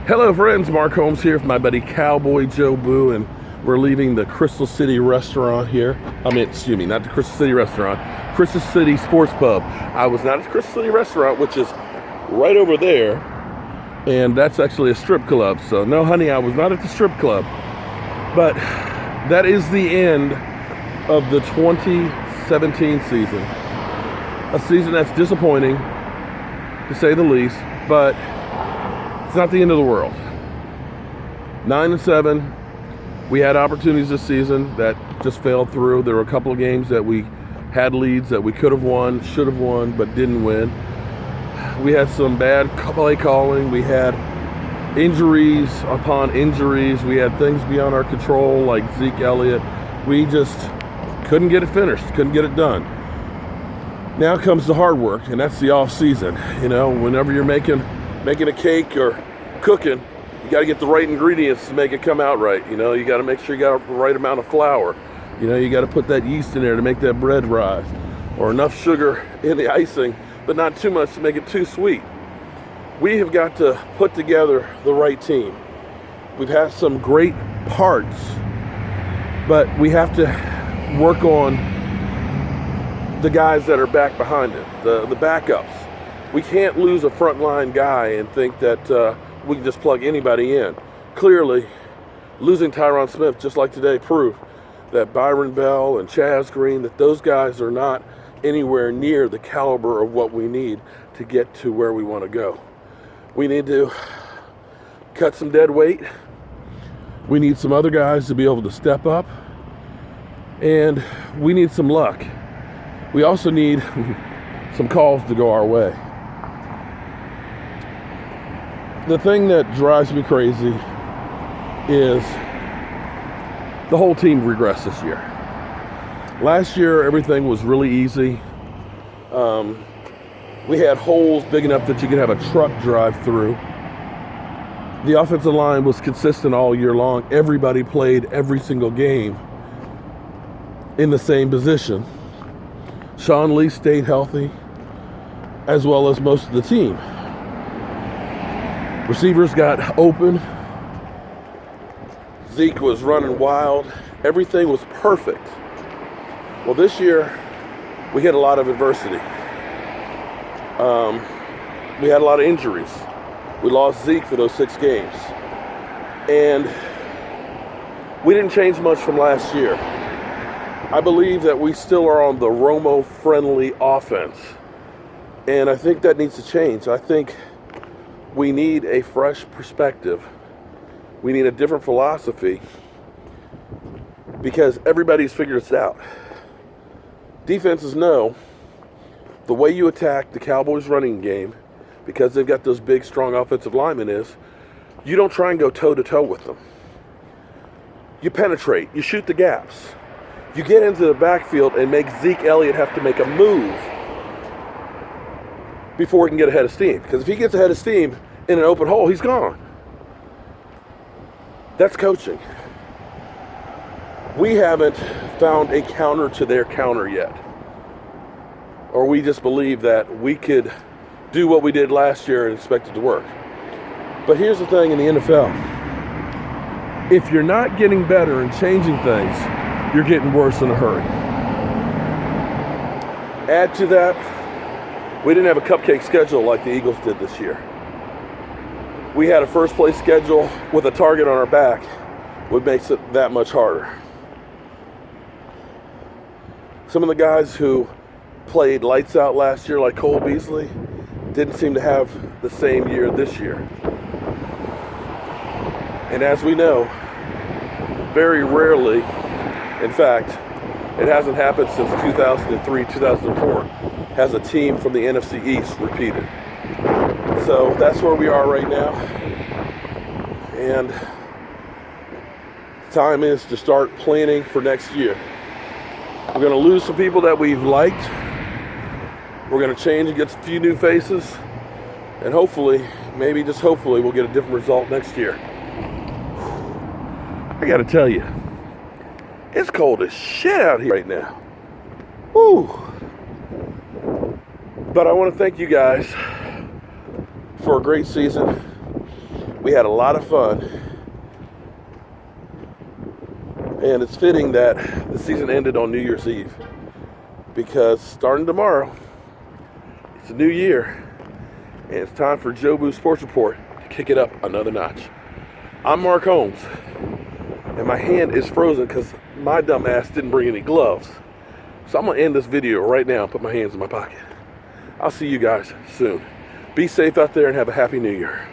Hello friends, Mark Holmes here with my buddy Cowboy Joe Boo, and we're leaving the Crystal City restaurant here. Excuse me, not the Crystal City restaurant, Crystal City Sports Pub. I was not at the Crystal City restaurant, which is right over there, and that's actually a strip club. So no honey, I was not at the strip club. But that is the end of the 2017 season. A season that's disappointing, to say the least, but it's not the end of the world. 9-7. We had opportunities this season that just fell through. There were a couple of games that we had leads that we could have won, should have won, but didn't win. We had some bad play calling. We had injuries upon injuries. We had things beyond our control, like Zeke Elliott. We just couldn't get it finished, couldn't get it done. Now comes the hard work, and that's the off season. You know, whenever you're making a cake or cooking, you got to get the right ingredients to make it come out right. You know, you got to make sure you got the right amount of flour. You know, you got to put that yeast in there to make that bread rise, or enough sugar in the icing, but not too much to make it too sweet. We have got to put together the right team. We've had some great parts, but we have to work on the guys that are back behind it, the backups. We can't lose a frontline guy and think that we can just plug anybody in. Clearly, losing Tyron Smith, just like today, proved that Byron Bell and Chaz Green, that those guys are not anywhere near the caliber of what we need to get to where we want to go. We need to cut some dead weight. We need some other guys to be able to step up. And we need some luck. We also need some calls to go our way. The thing that drives me crazy is the whole team regressed this year. Last year, everything was really easy. We had holes big enough that you could have a truck drive through. The offensive line was consistent all year long. Everybody played every single game in the same position. Sean Lee stayed healthy, as well as most of the team. Receivers got open. Zeke was running wild. Everything was perfect. Well, this year, we had a lot of adversity. We had a lot of injuries. We lost Zeke for those 6 games. And we didn't change much from last year. I believe that we still are on the Romo-friendly offense. And I think that needs to change. I think we need a fresh perspective. We need a different philosophy, because everybody's figured this out. Defenses know the way you attack the Cowboys running game, because they've got those big, strong offensive linemen, is you don't try and go toe-to-toe with them. You penetrate. You shoot the gaps. You get into the backfield and make Zeke Elliott have to make a move before he can get ahead of steam. Because if he gets ahead of steam in an open hole, he's gone. That's coaching. We haven't found a counter to their counter yet. Or we just believe that we could do what we did last year and expect it to work. But here's the thing in the NFL. If you're not getting better and changing things, you're getting worse in a hurry. Add to that, we didn't have a cupcake schedule like the Eagles did this year. We had a first place schedule with a target on our back, which makes it that much harder. Some of the guys who played lights out last year, like Cole Beasley, didn't seem to have the same year this year. And as we know, very rarely, in fact, it hasn't happened since 2003, 2004, has a team from the NFC East repeated. So that's where we are right now. And time is to start planning for next year. We're going to lose some people that we've liked. We're going to change and get a few new faces. And hopefully, maybe just hopefully, we'll get a different result next year. I got to tell you, it's cold as shit out here right now. Woo! But I want to thank you guys for a great season. We had a lot of fun. And it's fitting that the season ended on New Year's Eve, because starting tomorrow, it's a new year, and it's time for Jobu Sports Report to kick it up another notch. I'm Mark Holmes, and my hand is frozen because my dumb ass didn't bring any gloves. So I'm going to end this video right now and put my hands in my pocket. I'll see you guys soon. Be safe out there and have a happy new year.